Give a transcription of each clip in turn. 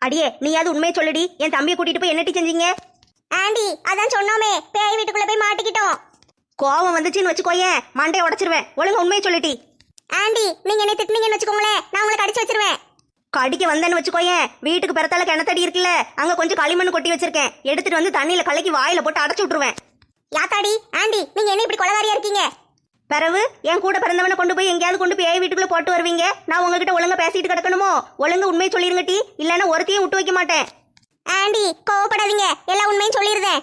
அடியே நீயாவது உண்மையை சொல்லுடி, என் தம்பியை கூட்டிட்டு போய் என்னட்டி செஞ்சீங்க? ஆண்டி அதான் சொன்னோமே, பேய் வீட்டுக்குள்ள போய் மாட்டிக்கிட்டோம். கோவம் வந்துச்சுன்னு வச்சுக்கோயேன், மண்டையை உடைச்சிருவேன். ஒழுங்கா உண்மையை சொல்லிட்டி. ஆண்டி நீங்க என்ன திட்டுனீங்கன்னு வச்சுக்கோங்களேன், நான் உங்களை கடிச்சு வச்சிருவேன். கடிக்க வந்தேன்னு வச்சுக்கோயேன், வீட்டுக்கு பிறத்தால கிணத்தடி இருக்குல்ல, அங்க கொஞ்சம் களிமண் கொட்டி வச்சிருக்கேன், எடுத்துட்டு வந்து தண்ணியில கலக்கி வாயில போட்டு அடைச்சு விட்டுருவேன். யாத்தாடி ஆண்டி நீங்க என்ன இப்படி கொலகாரியா இருக்கீங்க? பிறகு என் கூட பிறந்தவனை கொண்டு போய் எங்கேயாவது கொண்டு போய் வீட்டுக்குள்ள போட்டு வருவீங்க. நான் உங்ககிட்ட ஒழுங்கா பேசிட்டு கிடக்கணுமோ? ஒழுங்கு உண்மையை சொல்லிருங்க டி, இல்லைன்னா ஒருத்தையும் விட்டு வைக்க மாட்டேன். ஆண்டி கோவப்படாதீங்க, எல்லா உண்மையும் சொல்லிருந்தேன்.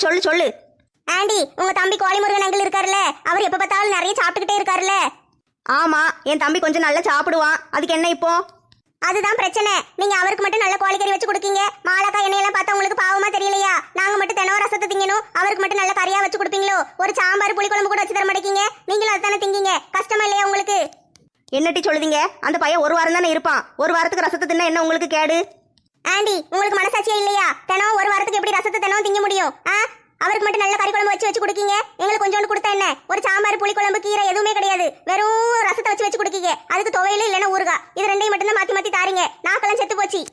சொல்லு சொல்லு. ஆண்டி உங்க தம்பி கோழிமுருகன் அங்கிள் இருக்காருல்ல, அவர் எப்ப பார்த்தாலும் நிறைய சாப்பிட்டுக்கிட்டே இருக்காருல்ல. ஆமா, என் தம்பி கொஞ்சம் நல்லா சாப்பிடுவான். அதுக்கு என்ன இப்போ? அதுதான் பிரச்சனை. நீங்க அவருக்கு மட்டும் நல்ல கோழிக்கறி வச்சு கொடுக்கீங்க. மாலக்கா எண்ணெயெல்லாம் பார்த்தா உங்களுக்கு பாவமா தெரியலையா? நாங்க மட்டும் தினம் ரசத்தை திங்கணும், அவருக்கு மட்டும் நல்ல கறியா வச்சு கொடுப்பீங்களோ? ஒரு சாம்பார் புளி குழம்பு கூட வச்சு தர மாட்டேங்க. நீங்களும் அதுதானே திங்கீங்க, கஷ்டமா இல்லையா உங்களுக்கு? என்னட்டி சொல்லுதீங்க? அந்த பையன் ஒரு வாரம் தானே இருப்பான், ஒரு வாரத்துக்கு ரசத்தை தின்னா என்ன உங்களுக்கு கேடு? ஆண்டி உங்களுக்கு மனசாட்சியே இல்லையா? தினம் ஒரு வாரத்துக்கு எப்படி ரசத்தை தினம் திங்க முடியும்? அவருக்கு மட்டும் நல்ல கறி குழம்பு வச்சு கொடுக்கீங்க, எங்களுக்கு கொஞ்சோண்டு கொடுத்தா என்ன? ஒரு சாம்பார் புளி குழம்பு கீரை எதுவுமே கிடையாது, வெறும் ரசத்தை வச்சு கொடுக்கீங்க. அதுக்கு துவையில இல்லைன்னா ஊறுகாய், இது ரெண்டையும் மட்டும் தான் மாத்தி தாரீங்க. நாக்கெல்லாம் செத்து போச்சு.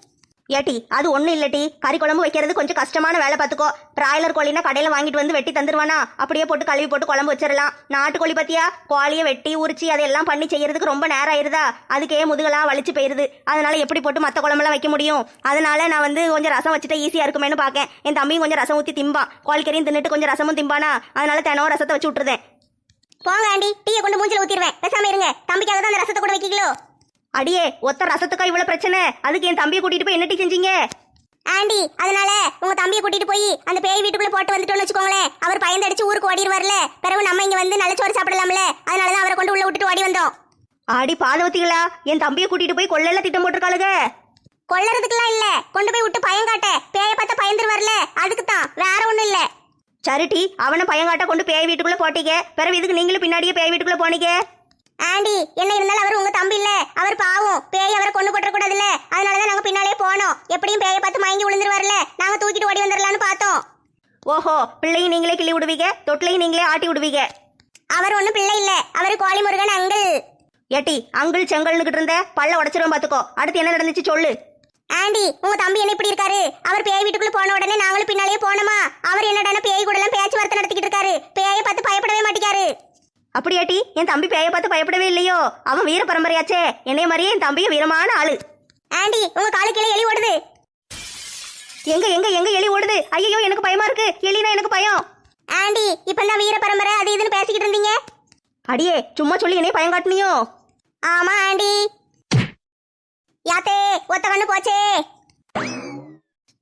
ஏட்டி அது ஒன்றும் இல்லட்டி, கறி குழம்பு வைக்கிறது கொஞ்சம் கஷ்டமான வேலை பார்த்துக்கோ. பிராய்லர் கோழினா கடையில் வாங்கிட்டு வந்து வெட்டி தந்துருவானா, அப்படியே போட்டு கழுவி போட்டு குழம்பு வச்சிடலாம். நாட்டுக்கோழி பத்தியா, கோழியை வெட்டி உரிச்சு அதெல்லாம் பண்ணி செய்யறதுக்கு ரொம்ப நேரம் ஆயிருதா, அதுக்கே முதுகெல்லாம் வலிச்சு போயிருது. அதனால எப்படி போட்டு மற்ற குழம்பெல்லாம் வைக்க முடியும்? அதனால நான் வந்து கொஞ்சம் ரசம் வச்சுட்டா ஈஸியாக இருக்குமேனு பார்க்கேன். என் தம்பியும் கொஞ்சம் ரசம் ஊற்றி திம்பான், கோழிக்கறியும் தின்னுட்டு கொஞ்சம் ரசமும் திம்பானா, அதனால தினம் ரசத்தை வச்சு விட்டுருதேன். போங்க ஆண்டி, டீயை கொண்டு மூஞ்சில ஊத்திடுவேன். பேசாம இருங்க, தம்பிக்காக தான் அந்த ரசத்தை கூட வைக்கீங்களோ? அடியே ஒத்த ரசத்துக்கா இவ்வளவு பிரச்சனை? அதுக்கு என் தம்பியை கூட்டிட்டு போய் என்னட்டி செஞ்சீங்க? ஆண்டி அதனால உங்க தம்பியை கூட்டிட்டு போய் அந்த பேய் வீட்டுக்குள்ள போட்டு வந்துட்டோம்னு வச்சுக்கோங்களேன், அவர் பயந்து அடிச்சு ஊருக்கு ஓடிடுவார்ல. பிறகு நம்ம இங்க வந்து நல்ல சோறு சாப்பிடலாம்ல, அதனாலதான் அவரை கொண்டு உள்ள விட்டுட்டு ஓடி வந்தோம். ஆடி பாதவத்திகளா, என் தம்பியை கூட்டிட்டு போய் கொள்ளையில திட்டம் போட்டிருக்காளுங்க. கொல்லறதுக்குலாம் இல்ல, கொண்டு போய் விட்டு பயம் காட்ட, பேயை பார்த்து பயந்துருவார்ல, அதுக்கு தான், வேற ஒண்ணும் இல்ல. சரிட்டி, அவனை பயங்காட்ட கொண்டு பேய் வீட்டுக்குள்ள போட்டீங்க, பிறகு இதுக்கு நீங்களும் பின்னாடியே பேய் வீட்டுக்குள்ள போனீங்க. ஆண்டி என்ன இருந்தாலும் அவர் உங்க தம்பி இல்ல, அவர் பாவம், பேய் அவரை கொண்டு போட்டுற கூடாது இல்ல, அதனாலதான் நாங்க பின்னாலே போனோம். எப்படியும் பேயை பார்த்து மயங்கி விழுந்துருவார்ல, நாங்க தூக்கிட்டு ஓடி வந்துடலான்னு பார்த்தோம். ஓஹோ, பிள்ளையும் நீங்களே கிள்ளி விடுவீங்க, தொட்டிலையும் நீங்களே ஆட்டி விடுவீங்க. அவர் ஒண்ணும் பிள்ளை இல்ல, அவர் கோழிமுருகன் அங்கிள். ஏட்டி அங்கிள் செங்கல்னுக்கிட்டு இருந்த பல்ல உடச்சிரும் பாத்துக்கோ. அடுத்து என்ன நடந்துச்சு சொல்லு. ஆண்டி உங்க தம்பி என்ன இப்படி இருக்காரு? அவர் பேய் வீட்டுக்குள்ள போன உடனே நாங்களும் பின்னாலே போனோமா, அவர் என்னடான பேய் கூட எல்லாம் பேச்சுவார்த்தை நடத்திக்கிட்டு இருக்காரு, பேயை பார்த்து பயப்படவே மாட்டேங்காரு. அப்படியாட்டி, என் தம்பி பேயை பார்த்து பயப்படவே இல்லையோ? அவன் வீர பரம்பரையாச்சே, என்னைய மாதிரியே என் தம்பிய வீரமான ஆளு. ஆண்டி உங்க காலு கீழே எலி ஓடுது. எங்க எங்க எங்க எலி ஓடுது? ஐயோ எனக்கு பயமா இருக்கு, எலினா எனக்கு பயம். ஆண்டி இப்பதான் வீர பரம்பரை அது இதுன்னு பேசிக்கிட்டு இருந்தீங்க. அடியே சும்மா சொல்லி என்னைய பயம் காட்டினியோ? ஆமா ஆண்டி. யாத்தே ஒத்த கண்ணு போச்சே.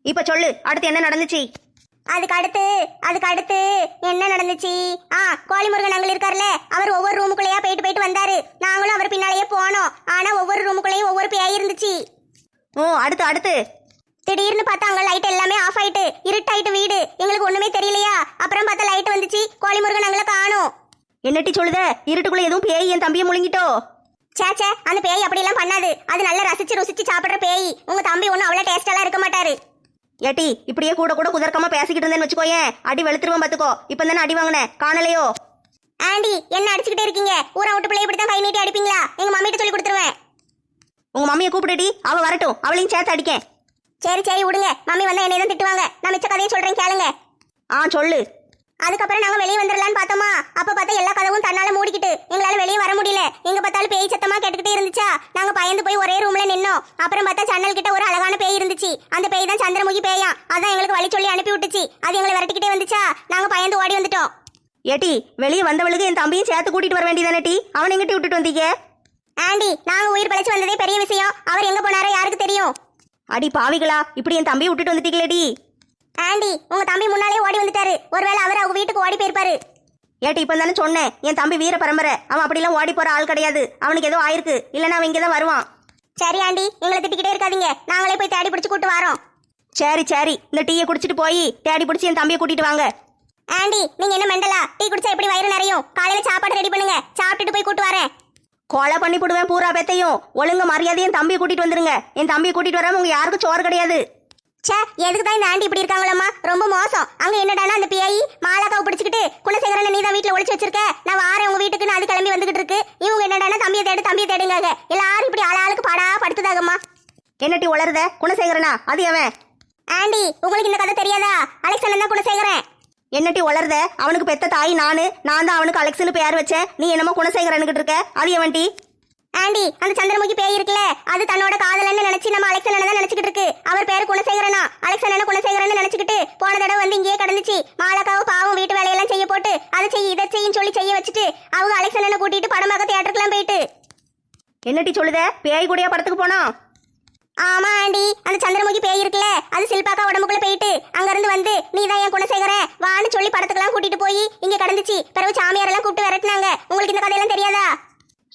இப்ப சொல்லு, அடுத்து என்ன நடந்துச்சு? அதுக்கு அடுத்து என்ன நடந்துச்சு? கோழிமுருகன் அங்க இருக்காருல்ல, அவர் ஒவ்வொரு ரூமுக்குள்ளேயா போயிட்டு வந்தாரு, நாங்களும் அவர் பின்னாலேயே போனோம். ஆனா ஒவ்வொரு ரூமுக்குள்ளேயும் ஒவ்வொரு பேய் இருந்துச்சு. அடுத்து திடீர்னு பார்த்தா அங்க லைட் எல்லாமே ஆஃப் ஆயிட்டு, இருட்டாயிட்டு வீடு, எங்களுக்கு ஒண்ணுமே தெரியலையா. அப்புறம் பார்த்தா லைட் வந்துச்சு, கோழிமுருகன் அங்களை காணோம். என்னட்டி சொல்லுத? இருட்டுக்குள்ள எதுவும் பேய் என் தம்பியை முழுங்கிட்டோ? சேச்சே, அந்த பேய் அப்படி எல்லாம் பண்ணாது, அது நல்லா ரசிச்சு ருசிச்சு சாப்பிடுற பேய். உங்க தம்பி ஒன்னும் அவ்வளவு டேஸ்டெல்லாம் இருக்க மாட்டாரு. ஏட்டி இப்படியே கூட கூட குதர்க்கமா பேசிக்கிட்டு இருந்தேன்னு வச்சுக்கோயேன், அடி வெளுத்துருவோம் பாத்துக்கோ. இப்ப தானே அடி வாங்கினேன், காணலையோ? ஆண்டி என்ன அடிச்சுக்கிட்டே இருக்கீங்க? ஊரா விட்டு பிள்ளை இப்படித்தான் கை நீட்டி அடிப்பீங்களா? எங்க மம்மிட்ட சொல்லி கொடுத்துருவேன். உங்க மம்மியை கூப்பிடுடி, அவ வரட்டும், அவளையும் சேர்த்து அடிக்கேன். சரி விடுங்க, மம்மி வந்தா என்னை தான் திட்டுவாங்க. நான் மிச்ச கதையும் சொல்றேன் கேளுங்க. சொல்லு. அதுக்கப்புறம் நாங்க வெளியே வந்துடலான்னு பார்த்தோமா, அப்ப பார்த்தா எல்லா கதவும் தன்னால மூடிக்கிட்டு எங்களால வெளியே வர முடியல. எங்க பார்த்தாலும் பேய் சத்தமா கேட்டுக்கிட்டே இருந்துச்சா, நாங்க பயந்து போய் ஒரே ரூம்ல நின்னோம். அப்புறம் பார்த்தா ஜன்னல் கிட்ட ஒரு அழகான பேய் இருந்துச்சு. அந்த பேய் தான் சந்திரமுகி பேயா, அதான் எங்களுக்கு வழி சொல்லி அனுப்பி விட்டுச்சு. அது எங்களை விரட்டிக்கிட்டே வந்துச்சா, நாங்க பயந்து ஓடி வந்துட்டோம். ஏட்டி வெளியே வந்தவளுக்கு என் தம்பியும் சேர்த்து கூட்டிட்டு வர வேண்டியதானே டி? அவனை எங்கிட்ட விட்டுட்டு வந்தீங்க? ஆண்டி நாங்க உயிர் பிழைச்சு வந்ததே பெரிய விஷயம், அவர் எங்க போனாரோ யாருக்கு தெரியும். அடி பாவிகளா, இப்படி என் தம்பியை விட்டுட்டு வந்துட்டீங்களேடி. ஆண்டி உங்க தம்பி முன்னாலே ஓடி வந்துட்டாரு, ஒருவேளை அவர் அவங்க வீட்டுக்கு ஓடி போயிருப்பாரு. ஏட்டி இப்ப தானே சொன்னேன், என் தம்பி வீர பரம்பரை, அவன் அப்படிலாம் ஓடி போற ஆள் கிடையாது. அவனுக்கு ஏதோ ஆயிருக்கு, இல்லைன்னா அவன் இங்கதான் வருவான். சரி ஆண்டி எங்களை திட்டிக்கிட்டே இருக்காதீங்க, நாங்களே போய் தேடி பிடிச்சு கூட்டு வரோம். சரி இந்த டீயை குடிச்சிட்டு போய் தேடி பிடிச்சி என் தம்பியை கூட்டிட்டு வாங்க. ஆண்டி நீங்க என்ன மெண்டலா? டீ குடிச்சா எப்படி வயிறு நிறையும்? காலையில சாப்பாடு ரெடி பண்ணுங்க, சாப்பிட்டுட்டு போய் கூட்டு வரேன். கொலை பண்ணி போடுவேன் பூரா பேத்தையும். ஒழுங்க மரியாதையும் என் தம்பியை கூட்டிட்டு வந்துருங்க. என் தம்பியை கூட்டிட்டு வராம உங்க யாருக்கும் சோறு கிடையாது. சே எதுக்கு தான் இந்த ஆண்டி இப்படி இருக்காங்களம்மா, ரொம்ப மோசம். அங்க என்னடானா அந்த பேய் மாலாக்காவை பிடிச்சிக்கிட்டு குலசேகரனை நீ தான் வீட்டுல ஒளிச்சு வச்சிருக்க, நான் வாரேன் உங்க வீட்டுக்குன்னு அது கிளம்பி வந்துகிட்டு இருக்கு. இவங்க என்னடானா தம்பியை தேடுங்க, எல்லாரும் இப்படி ஆளாளுக்கு பாடா படுத்துதாகம்மா. என்னட்டி உளருத? குணசேகரனா? அது எவன்? ஆண்டி உங்களுக்கு இந்த கதை தெரியாதா? அலெக்ஸ் அண்ணன் தான் குணசேகரன். என்னட்டி உளருத? அவனுக்கு பெத்த தாய் நான் தான் அவனுக்கு அலெக்ஸ்னு பேர் வச்சேன். நீ என்னமோ குணசேகரனுக்கிட்டு இருக்க. அது எவன்டி? ஆண்டி அந்த சந்திரமுகி பேய் இருக்குல்ல, அது தன்னோட காதலன்னு நினைச்சு நம்ம அலெக்ஸ் அண்ணன் தான் நினைச்சுக்கிட்டு இருக்கு. அவர் பேரு குணசேகரனா. அலெக்ஸ் அண்ணன் குணசேகரன் நினைச்சுக்கிட்டு போன தடவை வந்து இங்கேயே கிடந்துச்சு. மாலக்காவும் பாவம் வீட்டு வேலையெல்லாம் செய்ய போட்டு அதை செய்ய இதை செய்யும் சொல்லி செய்ய வச்சுட்டு அவங்க அலெக்ஸ் அண்ணனை கூட்டிட்டு படமாக தியேட்டருக்குலாம் போயிட்டு. என்னட்டி சொல்லுத? பேய் கூடயா படத்துக்கு போனோம்? ஆமா ஆண்டி, அந்த சந்திரமுகி பேய் இருக்குல்ல, அது சில்பாக்கா உடம்புக்குள்ள போயிட்டு அங்க இருந்து வந்து நீ தான் என் குணசேகரன் வான்னு சொல்லி படத்துக்கெல்லாம் கூட்டிட்டு போய் இங்க கிடந்துச்சு. பிறகு சாமியாரெல்லாம் கூப்பிட்டு விரட்டினாங்க. உங்களுக்கு இந்த கதையெல்லாம் தெரியாதா?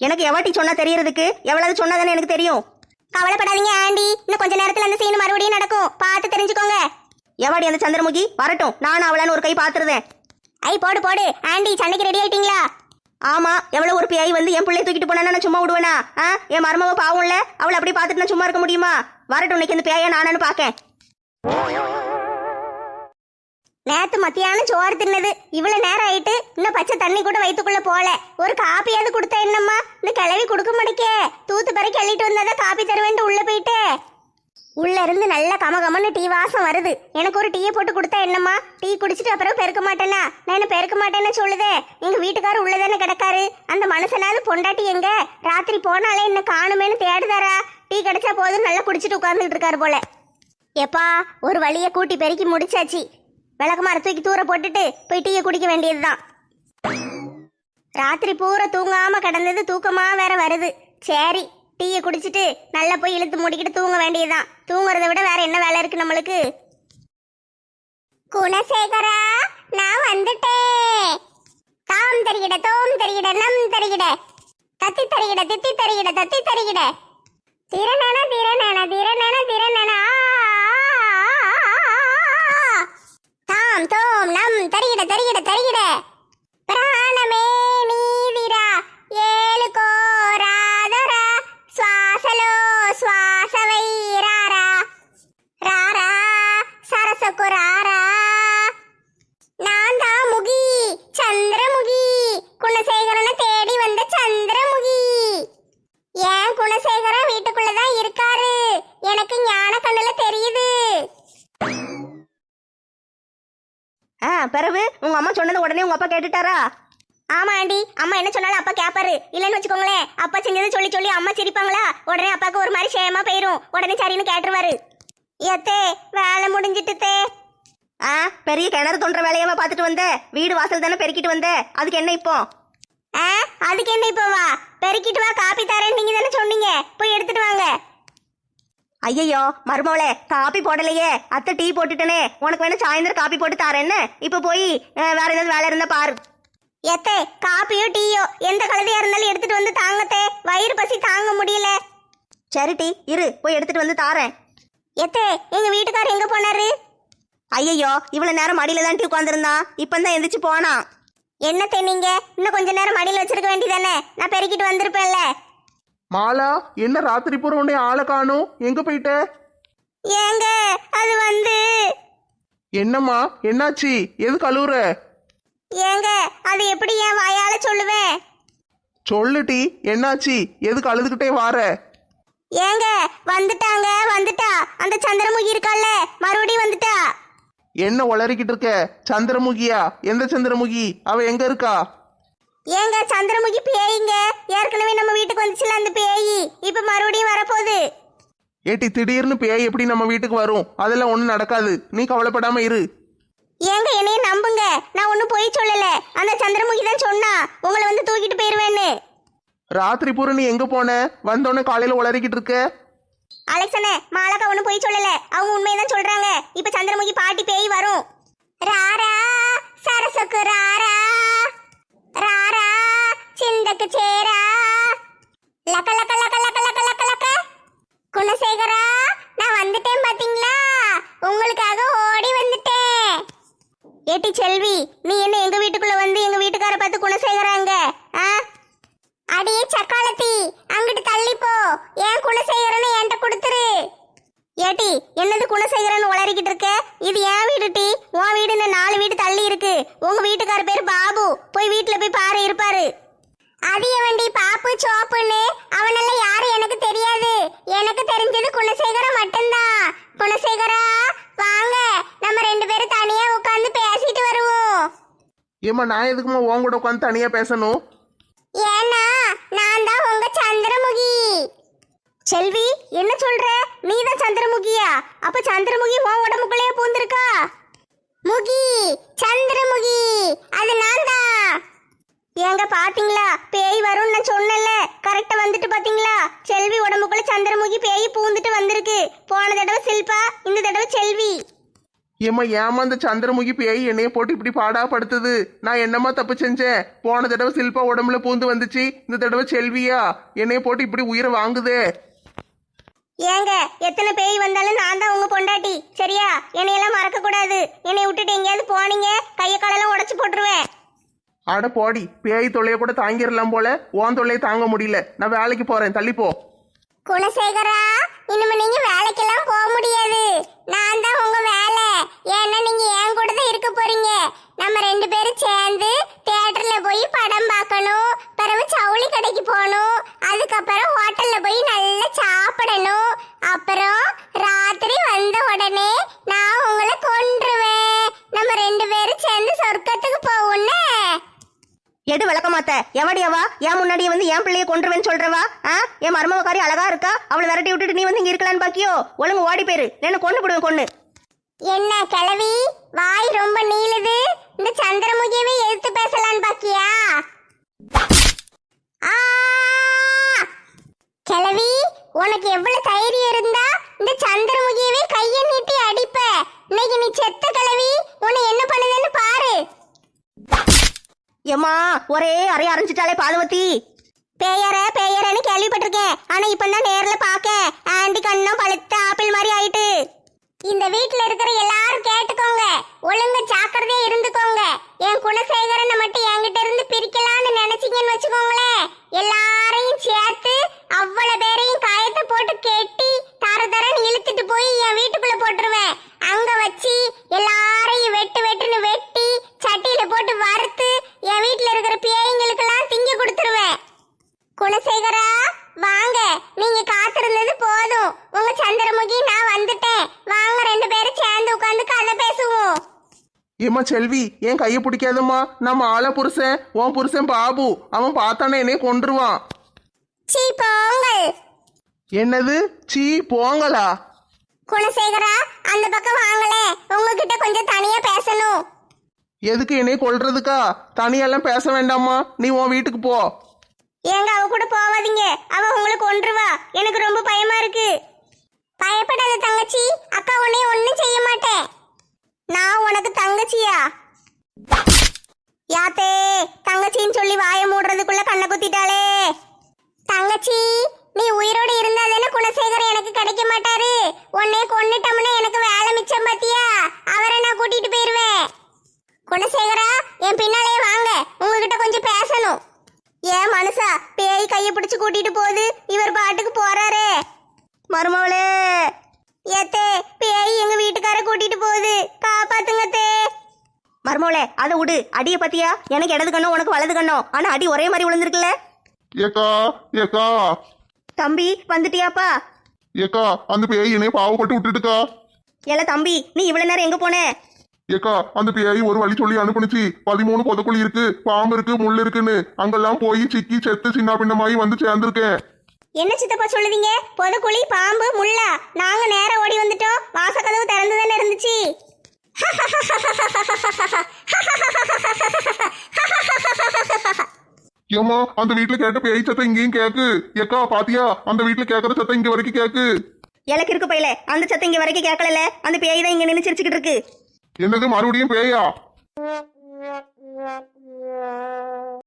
எனக்கு எவாட்டி சொன்னா தெரியறதுக்கு? எவ்வளவு சொன்னாதானே எனக்கு தெரியும். கவலைப்படாதீங்க ஆண்டி, இன்னும் கொஞ்ச நேரத்துல அந்த சீன் மறுபடியும் நடக்கும், பார்த்து தெரிஞ்சுக்கோங்க. எவாடி அந்த சந்திரமுகி? வரட்டும், நானும் அவளான்னு ஒரு கை பாத்துருதேன். ஐ போடு போடு ஆண்டி, சண்டைக்கு ரெடி ஆயிட்டீங்களா? ஆமா, எவ்வளவு ஒரு பேய் வந்து என் பிள்ளைய தூக்கிட்டு போனா நான் சும்மா விடுவேனா? என் மருமவ பாவம்ல, அவளை அப்படி பார்த்துட்டு நான் சும்மா இருக்க முடியுமா? வரட்டும், இன்னைக்கு இந்த பேய நானு பாக்கேன். நேத்து மத்தியானம் சோறு தின்னது இவ்வளவு நேரம் ஆயிட்டு இன்னும் பச்சை தண்ணி கூட வயித்துக்குள்ள போல. ஒரு காப்பியாவது கொடுத்தா என்னம்மா? இந்த கிளவி கொடுக்க மாட்டேக்கே. தூத்து பிறகு அள்ளிட்டு வந்தாதான் காப்பி தருவேன்ட்டு உள்ள போயிட்டு உள்ள இருந்து நல்ல கமகமன்னு டீ வாசம் வருது. எனக்கு ஒரு டீயை போட்டு கொடுத்தா என்னம்மா? டீ குடிச்சிட்டு அப்புறம் பெருக்க மாட்டேனா? நான் என்ன பெருக்க மாட்டேன்னு சொல்லுதே. எங்க வீட்டுக்காரர் உள்ளதானே கிடக்காரு. அந்த மனுஷனாவது பொண்டாட்டி எங்க? ராத்திரி போனாலே என்ன காணுமேனு தேடுதாரா? டீ கிடைச்சா போதும் நல்லா குடிச்சிட்டு உட்கார்ந்துட்டு இருக்காரு போல. எப்பா ஒரு வழியை கூட்டி பெருக்கி முடிச்சாச்சு. விளக்குமார தூக்கி தூர போட்டுட்டு போய் டீயை குடிக்க வேண்டியதுதான். ராத்திரி பூரா தூங்காம கிடந்தது, தூக்கமா வேற வருது. சரி டீயை குடிச்சிட்டு நல்லா போய் இழுத்து மூடிக்கிட்டு தூங்க வேண்டியதுதான். தூங்குறத விட வேற என்ன வேலை இருக்கு நம்மளுக்கு? குணசேகரா நான் வந்துட்டேன். தாம் தருகிட தோம் தருகிட நம் தருகிட தத்தி தருகிட தித்தி தருகிட தத்தி தருகிட திறனன திறனன திறனன திறனன தாம் தோம் நம் தருகிட தருகிட தருகிட பிராணமே நீதிரா ஏழு கோராதரா சுவாசலோ சுவாசவை ராரா ராரா சரசக்கு ராரா. நான் தான் முகி, சந்திரமுகி, குணசேகரனை தேடி வந்த சந்திரமுகி. ஏன் குணசேகரன் வீட்டுக்குள்ளதான் இருக்காரு, எனக்கு ஞான கண்ணுல தெரியுது. பிறகு உங்க அம்மா சொன்னது உடனே உங்க அப்பா கேட்டுட்டாரா? ஆமா ஆண்டி, அம்மா என்ன சொன்னாலும் அப்பா கேப்பாரு. இல்லன்னு வச்சுக்கோங்களேன், அப்பா செஞ்சதை சொல்லி சொல்லி அம்மா சிரிப்பாங்களா, உடனே அப்பாவுக்கு ஒரு மாதிரி சேமா போயிரும். உடனே சரின்னு கேட்டுருவாரு. ஏத்தே வேலை முடிஞ்சிட்டு. பெரிய கிணறு தோன்ற வேலையாவா பார்த்துட்டு வந்த? வீடு வாசல் தானே பெருக்கிட்டு வந்த, அதுக்கு என்ன இப்போ? அதுக்கு என்ன இப்போ? வா பெருக்கிட்டு வா, காப்பி தரேன் நீங்க தானே சொன்னீங்க, போய் எடுத்துட்டு வாங்க. ஐயோ மருமவளே, காப்பி போடலையே, அத்தை டீ போட்டுட்டனே. உனக்கு வேணா சாயந்தரம் காப்பி போட்டு தாரேன்னு. இப்ப போய் வேற ஏதாவது வேலை இருந்தா பாரு. எத்தே காப்பியோ டீயோ எந்த கழுதையா இருந்தாலும் எடுத்துட்டு வந்து தாங்கத்தே, வயிறு பசி தாங்க முடியல. சரி டீ இரு, போய் எடுத்துட்டு வந்து தாரேன். எத்தே எங்க வீட்டுக்காரர் எங்க போனாரு? ஐயோ இவ்வளவு நேரம் மடியில தான் டீ உட்காந்துருந்தான், இப்பதான் எந்திரிச்சு போனான். என்னத்தே நீங்க இன்னும் கொஞ்ச நேரம் மடியில வச்சிருக்க வேண்டியதானே, நான் பெருக்கிட்டு வந்திருப்பேன்ல. மாலா, என்ன ராத்திரி பூரா உன்னை ஆளை காணும்? எங்க போயிட்ட? ஏங்க அது வந்து. என்னம்மா என்னாச்சு? எது கழுவுற? ஏங்க அது எப்படி என் வாயால சொல்லுவேன்? சொல்லுட்டி, என்னாச்சு? எதுக்கு அழுதுகிட்டே வார? ஏங்க வந்துட்டாங்க, வந்துட்டா அந்த சந்திரமுகி இருக்கால, மறுபடியும் வந்துட்டா. என்ன உளறிக்கிட்டு இருக்க? சந்திரமுகியா? எந்த சந்திரமுகி? அவ எங்க இருக்கா? ஏங்க சந்திரமுகி பேய்ங்க, ஏற்கனவே நம்ம வீட்டுக்கு வந்துச்சுல அந்த பேய், இப்ப மறுபடியும் வரப்போகுது. ஏட்டி திடீர்னு பேய் எப்படி நம்ம வீட்டுக்கு வரும்? அதெல்லாம் ஒண்ணும் நடக்காது, நீ கவலைப்படாம இரு. ஏங்க என்னைய நம்புங்க, நான் ஒன்னும் போய் சொல்லல. அந்த சந்திரமுகி தான் சொன்னா உங்களை வந்து தூக்கிட்டு போயிருவேன்னு. ராத்திரி பூரா நீ எங்க போன? வந்தோடனே காலையில உளறிக்கிட்டு இருக்க. அலெக்சனே மாலாக்கா ஒன்னும் போய் சொல்லல, அவங்க உண்மையதான் சொல்றாங்க. இப்ப சந்திரமுகி பாட்டி பேய் வரும். ராரா சரசக்கு ராரா ராரா சிந்தக்கு சேரா லக்க லக்க லக்க லக்க லக்க லக்க லக்க. குணசேகரா நான் வந்துட்டேன் பாத்தீங்களா, உங்களுக்காக ஓடி வந்துட்டேன். ஏட்டி செல்வி, நீ என்ன எங்க வீட்டுக்குள்ள வந்து எங்க வீட்டுக்கார பார்த்து குணசேகராங்க? அடியே சக்காலத்தி, அங்கிட்டு தள்ளிப்போ, ஏன் குணசேகரனை என்கிட்ட கொடுத்துரு. ஏட்டி என்னது குணசேகரன் உளறிக்கிட்டு இருக்க? இது என் வீடு டி, உன் வீடு 4 வீடு தள்ளி இருக்கு. உங்க வீட்டுக்கார பேர் பாபு, போய் வீட்டுல போய் பாரு இருப்பாரு. அது வண்டி பாப்பு சோப்புன்னு அவனெல்லாம் யாரும் எனக்கு தெரியாது. எனக்கு தெரிஞ்சது குணசேகர மட்டும்தான். குணசேகரா வாங்க, நம்ம 2 பேரும் தனியா உட்கார்ந்து பேசிட்டு வருவோம். ஏம்மா நான் எதுக்குமா உன் கூட உட்காந்து தனியா பேசணும்? ஏன்னா நான் தான் உங்க சந்திரமுகி. செல்வி என்ன சொல்ற? நீதான் சந்திரமுகியா? அப்ப சந்திரமுகி உன் உடம்புக்குள்ளேயே பூந்திருக்கா? முகி, சந்திரமுகி, அது நான் தான். ஏங்க பாத்தீங்களா, பேய் வரும்னு நான் சொன்னல, கரெக்டா வந்துட்டு பாத்தீங்களா? செல்வி உடம்புக்குள்ள சந்திரமுகி பேய் பூந்துட்டு வந்திருக்கு. போன தடவை சில்பா, இந்த தடவை செல்வி. ஏம்மா ஏமா அந்த சந்திரமுகி பேய் என்னைய போட்டு இப்படி பாடா படுத்துது? நான் என்னம்மா தப்பு செஞ்சேன்? போன தடவை சில்பா உடம்புல பூந்து வந்துச்சு, இந்த தடவை செல்வியா என்னைய போட்டு இப்படி உயிரை வாங்குதே. ஏங்க எத்தனை பேய் வந்தாலும் நான் தான் உங்க பொண்டாட்டி, சரியா? என்னையெல்லாம் மறக்க கூடாது. என்னை விட்டுட்டு எங்கேயாவது போனீங்க கைய காலெல்லாம் உடைச்சு போட்டுருவேன். அட போடி, பேய் தொல்லைய கூட தாங்கிடலாம் போல, உன் தொல்லையை தாங்க முடியல. நான் வேலைக்கு போறேன், தள்ளிப்போ. குணசேகரா, இனிமே நீங்க வேலைக்கெல்லாம் போக முடியாது. நான் தான் உங்க வேலை. ஏன்னா நீங்க என் கூட தான் இருக்க போறீங்க. நம்ம 2 பேரும் சேர்ந்து தியேட்டர்ல போய் படம் பார்க்கணும், பிறகு சவுளி கடைக்கு போகணும், அதுக்கப்புறம் ஹோட்டல்ல போய் நல்லா சாப்பிடணும். அப்புறம் ராத்திரி வந்த உடனே நான் உங்களை கொன்றுவேன். நம்ம 2 பேரும் சேர்ந்து சொர்க்கத்துக்கு போவோம்னு. எடு விளக்க மாத்த எவடியவா? என் முன்னாடியே வந்து என் பிள்ளைய கொன்றுவேன்னு சொல்றவா? என் மருமகாரி அழகா இருக்கா, அவளை விரட்டி விட்டுட்டு நீ வந்து இங்க இருக்கலான்னு பாக்கியோ? ஒழுங்கு ஓடி போயிரு, என்ன கொண்டு போடுவேன் கொண்டு. என்ன கிழவி, வாய் ரொம்ப நீளுது. இந்த சந்திரமுகியவே எதிர்த்து பேசலான்னு பாக்கியா? ஆ! கிழவி, உனக்கு எவ்வளவு தைரியம் இருந்தா இந்த சந்திரமுகியவே கையை நீட்டி அடிப்ப. இன்னைக்கு நீ செத்த கிழவி, உன்னை என்ன பண்ணுதுன்னு பாரு. ஏம்மா ஒரே அறை அரைஞ்சிட்டாலே பாதவத்தி. பேயறன்னு கேள்விப்பட்டிருக்கேன். ஆனா இப்பதான் நேர்ல பாக்க ஆண்டி கண்ணம் பழுத்த ஆப்பிள் மாதிரி ஆயிட்டு. இந்த வீட்டுல இருக்கிற எல்லாரும் கேட்டுக்கோங்க, ஒழுங்கு ஜாக்கிரதையா இருந்துக்கோங்க. என் குணசேகரனை மட்டும் என்கிட்ட இருந்து பிரிக்கலாம்னு நினைச்சீங்கன்னு வச்சுக்கோங்களேன், எல்லாரையும் சேர்த்து அவ்வளவு பேரையும் காயத்தை போட்டு கெட்டி தரன்னு இழுத்துட்டு போய் என் வீட்டுக்குள்ள போட்டுருவேன். அங்க வச்சு எல்லாரையும் வெட்டுன்னு வெட்டி சட்டியில போட்டு வறுத்து என் வீட்டுல இருக்கிற பேய்களுக்கெல்லாம் திங்க கொடுத்துருவேன். குணசேகரா வாங்க, நீங்க காத்திருந்தது போதும். உங்க சந்திரமுகி நான் வந்துட்டேன். வாங்க 2 பேரும் சேர்ந்து உட்கார்ந்து கதை பேசுவோம். ஏம்மா செல்வி, என் கையை பிடிக்காதம்மா. நம்ம ஆள புருஷன், உன் புருஷன் பாபு, அவன் பார்த்தானே என்னைய கொன்றுவான். சீ போங்கள். என்னது சீ போங்களா? குணசேகரா அந்த பக்கம் வாங்களே, உங்ககிட்ட கொஞ்சம் தனியா பேசணும். எதுக்கு என்னைய கொல்றதுக்கா? தனியெல்லாம் பேச வேண்டாம்மா, நீ உன் வீட்டுக்கு போ. ஏங்க அவ கூட போவாதீங்க, அவ உங்களை கொன்றுவா. எனக்கு ரொம்ப பயமா இருக்கு. பயப்படாத தங்கச்சி, அக்கா உன்னை ஒண்ணும் செய்ய மாட்டேன். நான் உனக்கு தங்கச்சியா? யாத்தே, தங்கச்சின்னு சொல்லி வாயை மூடுறதுக்குள்ள கண்ணை குத்திட்டாளே. தங்கச்சி, நீ உயிரோடு இருந்தா தானே குணசேகர் எனக்கு கிடைக்க மாட்டாரு. உன்னை கொன்னுட்டோம்னா எனக்கு வேலை மிச்சம் பாத்தியா? அவரை நான் கூட்டிட்டு போயிருவேன். குணசேகரா என் பின்னாலே வாங்க, உங்ககிட்ட கொஞ்சம் பேசணும். ஏன் மனுஷா, பேய் கையை பிடிச்சு கூட்டிட்டு போகுது, இவர் பாட்டுக்கு போறாரே. மருமவளே, ஏத்தே பேய் எங்க வீட்டுக்கார கூட்டிட்டு போகுது, காப்பாத்துங்கத்தே. மருமவளே அதை விடு, அடிய பத்தியா? எனக்கு இடது கண்ணோ உனக்கு வலது கண்ணோ, ஆனா அடி ஒரே மாதிரி விழுந்திருக்குல்ல. ஏக்கா ஏக்கா தம்பி வந்துட்டியாப்பா? ஏக்கா அந்த பேய் என்னைய பாவப்பட்டு விட்டுட்டுக்கா. ஏல தம்பி, நீ இவ்வளவு நேரம் எங்க போன? ஏக்கா அந்த பேய் ஒரு வழி சொல்லி அனுப்புனுச்சு. 13 புதக்குழி இருக்கு, பாம்பு இருக்கு, முள் இருக்குன்னு. அங்கெல்லாம் போய் சிக்கி செத்து சின்ன பின்னமாயி வந்து சேர்ந்திருக்கேன். என்ன சித்தப்பா சொல்லுதீங்க? பொதக்குழி, பாம்பு, முள்ளா? நாங்க நேரம் ஓடி வந்துட்டோம், வாசக்கதவு திறந்து தானே இருந்துச்சு. ஏமா அந்த வீட்டுல கேட்ட பேய் சத்தம் இங்கேயும் கேக்கு. ஏக்கா பாத்தியா, அந்த வீட்டுல கேக்குற சத்தம் இங்க வரைக்கும் கேக்கு. எனக்கு இருக்கு பையில, அந்த சத்தம் இங்க வரைக்கும் கேட்கல. அந்த பேய் தான் இங்க நின்னு சிரிச்சுக்கிட்டு இருக்கு. என்னது மறுபடியும் பேயா?